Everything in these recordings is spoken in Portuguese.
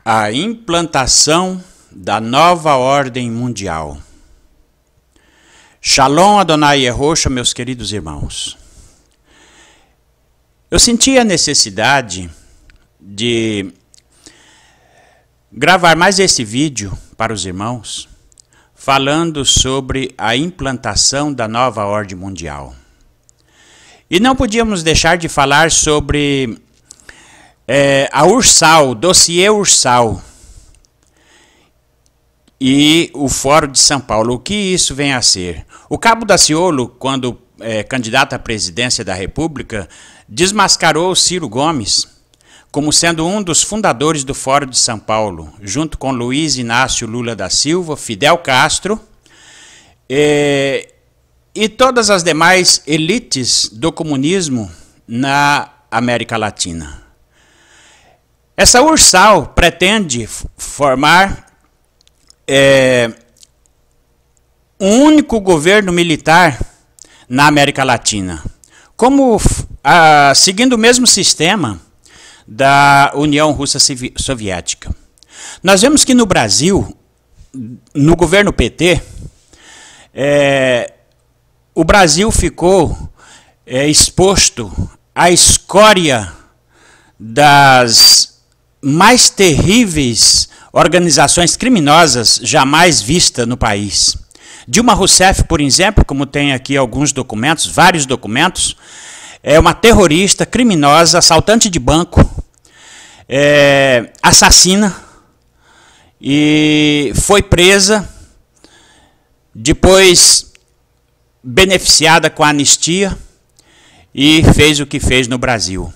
A implantação da nova ordem mundial. Shalom Adonai Yehoshua, meus queridos irmãos. Eu senti a necessidade de gravar mais esse vídeo para os irmãos, falando sobre a implantação da nova ordem mundial. E não podíamos deixar de falar sobre a Ursal, dossiê Ursal e o Fórum de São Paulo. O que isso vem a ser? O Cabo Daciolo, quando candidato à presidência da República, desmascarou Ciro Gomes como sendo um dos fundadores do Fórum de São Paulo, junto com Luiz Inácio Lula da Silva, Fidel Castro e todas as demais elites do comunismo na América Latina. Essa Ursal pretende formar um único governo militar na América Latina, seguindo o mesmo sistema da União Russa Soviética. Nós vemos que no Brasil, no governo PT, o Brasil ficou exposto à escória das mais terríveis organizações criminosas jamais vistas no país. Dilma Rousseff, por exemplo, como tem aqui alguns documentos, vários documentos, é uma terrorista, criminosa, assaltante de banco, assassina, e foi presa, depois beneficiada com a anistia e fez o que fez no Brasil.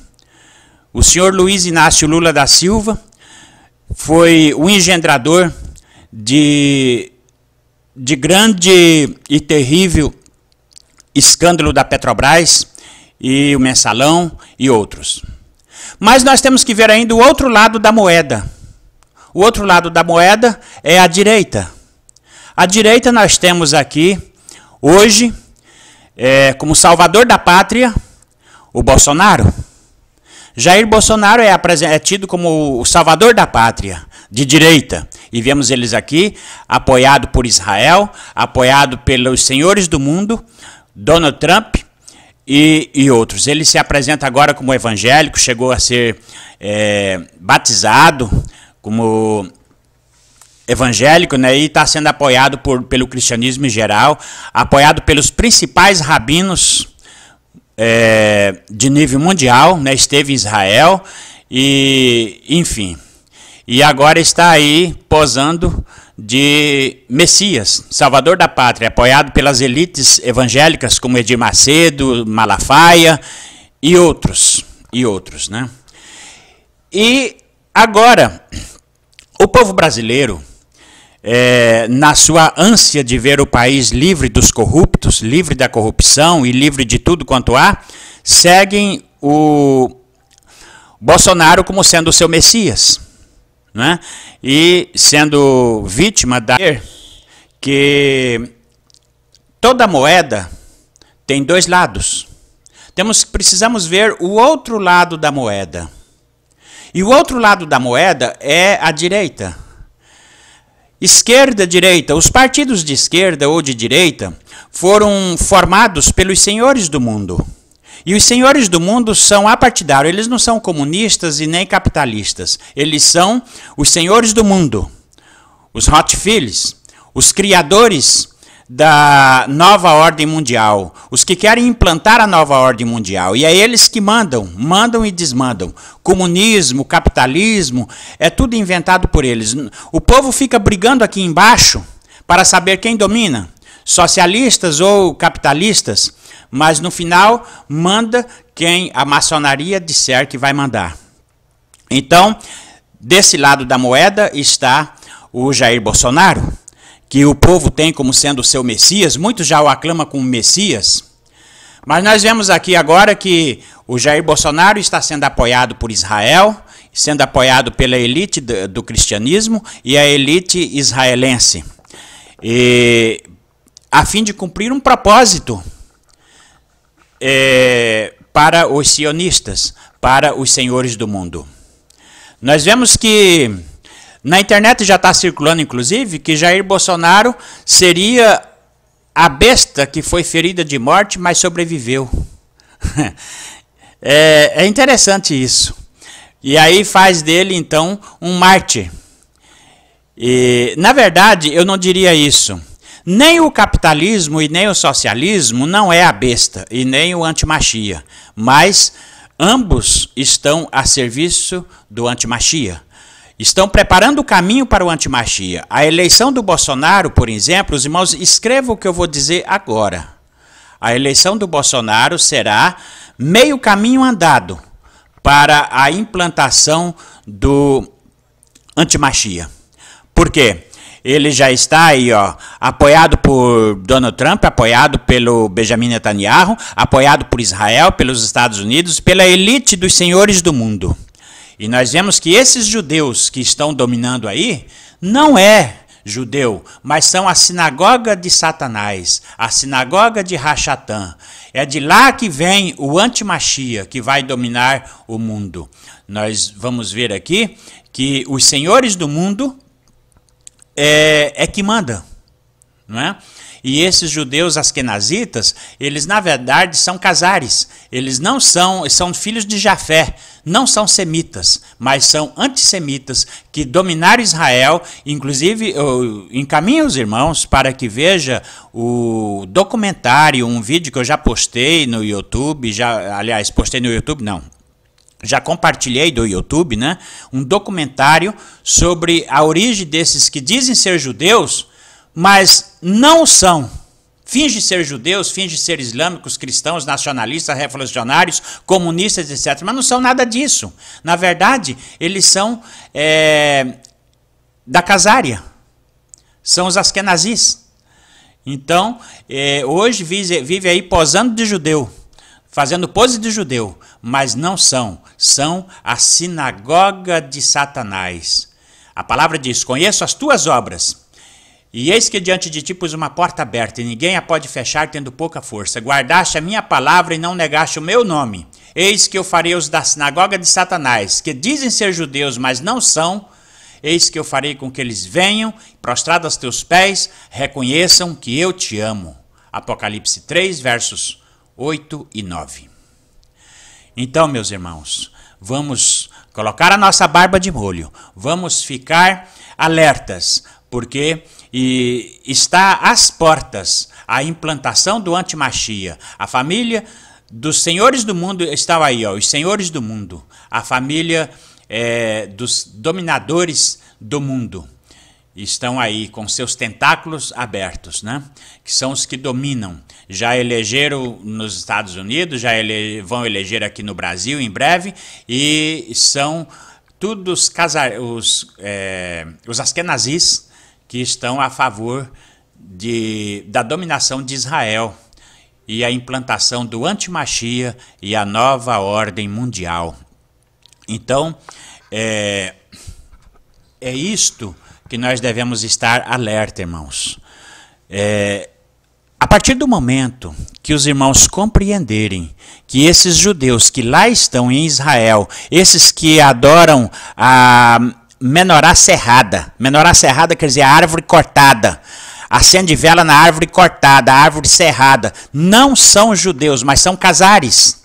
O senhor Luiz Inácio Lula da Silva foi o engendrador de grande e terrível escândalo da Petrobras e o Mensalão e outros. Mas nós temos que ver ainda o outro lado da moeda. O outro lado da moeda é a direita. A direita nós temos aqui, hoje, como salvador da pátria, o Bolsonaro. Jair Bolsonaro é tido como o salvador da pátria, de direita. E vemos eles aqui, apoiado por Israel, apoiado pelos senhores do mundo, Donald Trump e outros. Ele se apresenta agora como evangélico, chegou a ser batizado como evangélico, né, e está sendo apoiado pelo cristianismo em geral, apoiado pelos principais rabinos de nível mundial, né, esteve em Israel, e enfim. E agora está aí posando de Messias, Salvador da Pátria, apoiado pelas elites evangélicas como Edir Macedo, Malafaia e outros, né? E agora, o povo brasileiro, na sua ânsia de ver o país livre dos corruptos, livre da corrupção e livre de tudo quanto há, seguem o Bolsonaro como sendo o seu Messias, né? E sendo vítima que toda moeda tem dois lados. Precisamos ver o outro lado da moeda. E o outro lado da moeda é a direita. Esquerda, direita. Os partidos de esquerda ou de direita foram formados pelos senhores do mundo. E os senhores do mundo são apartidários, eles não são comunistas e nem capitalistas. Eles são os senhores do mundo, os Rothschilds, os criadores da nova ordem mundial, os que querem implantar a nova ordem mundial. E é eles que mandam e desmandam. Comunismo, capitalismo, é tudo inventado por eles. O povo fica brigando aqui embaixo para saber quem domina, socialistas ou capitalistas, mas no final manda quem a maçonaria disser que vai mandar. Então, desse lado da moeda está o Jair Bolsonaro, que o povo tem como sendo o seu Messias, muitos já o aclamam como Messias, mas nós vemos aqui agora que o Jair Bolsonaro está sendo apoiado por Israel, sendo apoiado pela elite do cristianismo e a elite israelense, a fim de cumprir um propósito para os sionistas, para os senhores do mundo. Nós vemos que Na internet já está circulando, inclusive, que Jair Bolsonaro seria a besta que foi ferida de morte, mas sobreviveu. É interessante isso. E aí faz dele, então, um mártir. E, na verdade, eu não diria isso. Nem o capitalismo e nem o socialismo não é a besta, e nem o antimachia. Mas ambos estão a serviço do antimachia. Estão preparando o caminho para o antimachia. A eleição do Bolsonaro, por exemplo, os irmãos, escrevam o que eu vou dizer agora. A eleição do Bolsonaro será meio caminho andado para a implantação do antimachia. Por quê? Ele já está aí, ó, apoiado por Donald Trump, apoiado pelo Benjamin Netanyahu, apoiado por Israel, pelos Estados Unidos, pela elite dos senhores do mundo. E nós vemos que esses judeus que estão dominando aí, não é judeu, mas são a sinagoga de Satanás, a sinagoga de Rachatã. É de lá que vem o antimachia, que vai dominar o mundo. Nós vamos ver aqui que os senhores do mundo é que mandam, não é? E esses judeus askenazitas, eles na verdade são casares. Eles não são filhos de Jafé, não são semitas, mas são antissemitas que dominaram Israel. Inclusive, eu encaminho os irmãos para que veja o documentário, um vídeo que eu já postei no YouTube, já compartilhei do YouTube, né? Um documentário sobre a origem desses que dizem ser judeus, mas não são. Fingem ser judeus, fingem ser islâmicos, cristãos, nacionalistas, revolucionários, comunistas, etc. Mas não são nada disso. Na verdade, eles são da casária. São os askenazis. Então, hoje vive aí posando de judeu, fazendo pose de judeu, mas não são. São a sinagoga de Satanás. A palavra diz: conheço as tuas obras. E eis que diante de ti pus uma porta aberta, e ninguém a pode fechar, tendo pouca força. Guardaste a minha palavra e não negaste o meu nome. Eis que eu farei os da sinagoga de Satanás, que dizem ser judeus, mas não são. Eis que eu farei com que eles venham, prostrados aos teus pés, reconheçam que eu te amo. Apocalipse 3, versos 8 e 9. Então, meus irmãos, vamos colocar a nossa barba de molho. Vamos ficar alertas, porque está às portas a implantação do antimachia. A família dos senhores do mundo estava aí, ó, os senhores do mundo. A família dos dominadores do mundo estão aí com seus tentáculos abertos, né? Que são os que dominam. Já elegeram nos Estados Unidos, vão eleger aqui no Brasil em breve, e são todos os askenazis que estão a favor da dominação de Israel e a implantação do antimachia e a nova ordem mundial. Então, é isto que nós devemos estar alerta, irmãos. A partir do momento que os irmãos compreenderem que esses judeus que lá estão em Israel, esses que adoram a menorá cerrada quer dizer a árvore cortada, acende vela na árvore cortada, a árvore cerrada, não são judeus, mas são casares.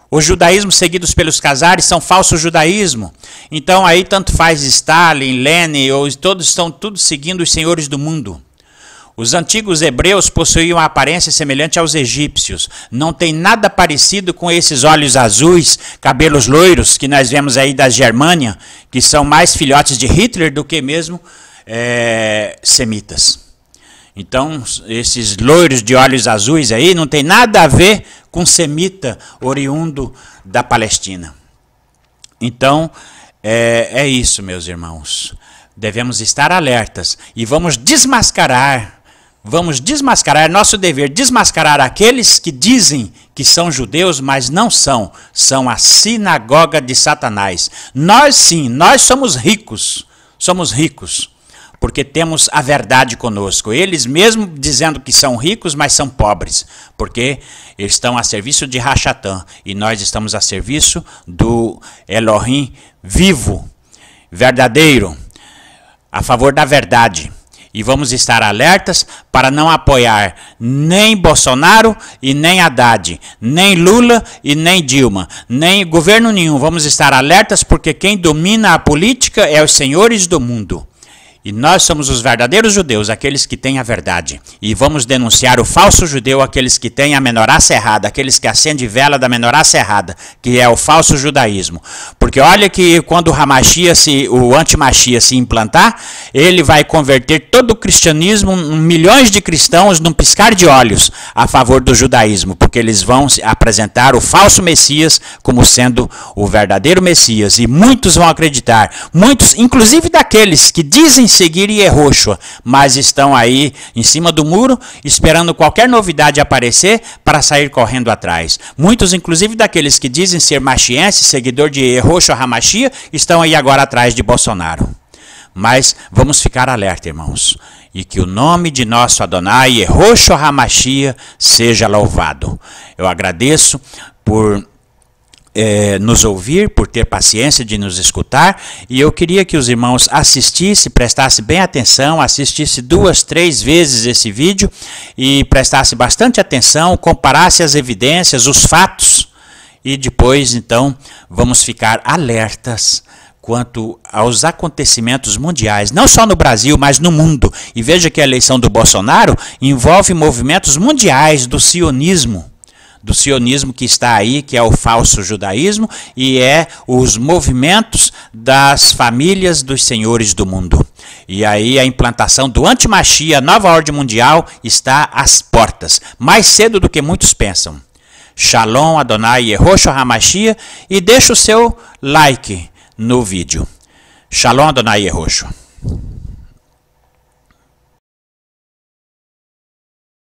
Os judaísmos seguidos pelos casares são falso judaísmo. Então aí tanto faz Stalin, Lenin, todos estão seguindo os senhores do mundo. Os antigos hebreus possuíam a aparência semelhante aos egípcios. Não tem nada parecido com esses olhos azuis, cabelos loiros que nós vemos aí da Germânia, que são mais filhotes de Hitler do que mesmo semitas. Então, esses loiros de olhos azuis aí não tem nada a ver com semita oriundo da Palestina. Então, é isso, meus irmãos. Devemos estar alertas e vamos desmascarar, nosso dever, desmascarar aqueles que dizem que são judeus, mas não são. São a sinagoga de Satanás. Nós sim, nós somos ricos, porque temos a verdade conosco. Eles mesmo dizendo que são ricos, mas são pobres, porque eles estão a serviço de Rachatã, e nós estamos a serviço do Elohim vivo, verdadeiro. a favor da verdade. E vamos estar alertas para não apoiar nem Bolsonaro e nem Haddad, nem Lula e nem Dilma, nem governo nenhum. Vamos estar alertas porque quem domina a política é os senhores do mundo. E nós somos os verdadeiros judeus, aqueles que têm a verdade. E vamos denunciar o falso judeu, aqueles que têm a menorá cerrada, aqueles que acendem vela da menorá cerrada, que é o falso judaísmo. Porque olha que quando o antimachia se implantar, ele vai converter todo o cristianismo, milhões de cristãos, num piscar de olhos, a favor do judaísmo. Porque eles vão apresentar o falso Messias como sendo o verdadeiro Messias. E muitos vão acreditar, muitos, inclusive daqueles que dizem seguir Yehoshua, mas estão aí em cima do muro, esperando qualquer novidade aparecer para sair correndo atrás. Muitos, inclusive daqueles que dizem ser machiense, seguidor de Yehoshua HaMashiach, estão aí agora atrás de Bolsonaro. Mas vamos ficar alerta, irmãos, e que o nome de nosso Adonai, Yehoshua HaMashiach, seja louvado. Eu agradeço por nos ouvir, por ter paciência de nos escutar, e eu queria que os irmãos assistissem, prestassem bem atenção, assistissem 2, 3 vezes esse vídeo e prestassem bastante atenção, comparassem as evidências, os fatos, e depois então vamos ficar alertas quanto aos acontecimentos mundiais, não só no Brasil, mas no mundo. E veja que a eleição do Bolsonaro envolve movimentos mundiais do sionismo que está aí, que é o falso judaísmo, e é os movimentos das famílias dos senhores do mundo. E aí a implantação do antimachia, a nova ordem mundial, está às portas, mais cedo do que muitos pensam. Shalom Adonai Yehoshua HaMashiach, e deixa o seu like no vídeo. Shalom Adonai Yehoshua.